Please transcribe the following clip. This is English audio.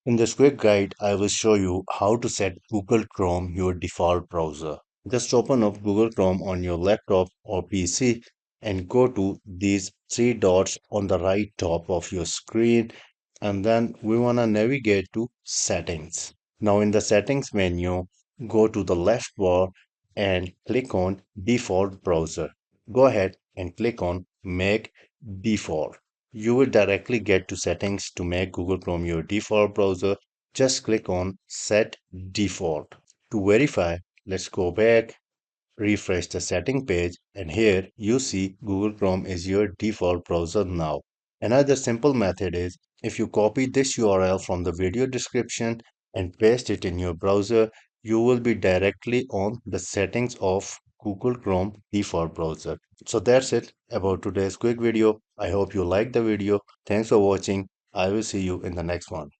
In this quick guide, I will show you how to set Google Chrome your default browser. Just open up Google Chrome on your laptop or PC and go to these three dots on the right top of your screen, and then we want to navigate to settings. Now in the settings menu, go to the left bar and click on default browser. Go ahead and click on make default. You will directly get to settings to make Google Chrome your default browser. Just click on set default. To verify, let's go back, refresh the setting page, and here you see Google Chrome is your default browser now. Another simple method is if you copy this URL from the video description and paste it in your browser, you will be directly on the settings of Google Chrome default browser. So that's it about today's quick video. I hope you liked the video. Thanks for watching. I will see you in the next one.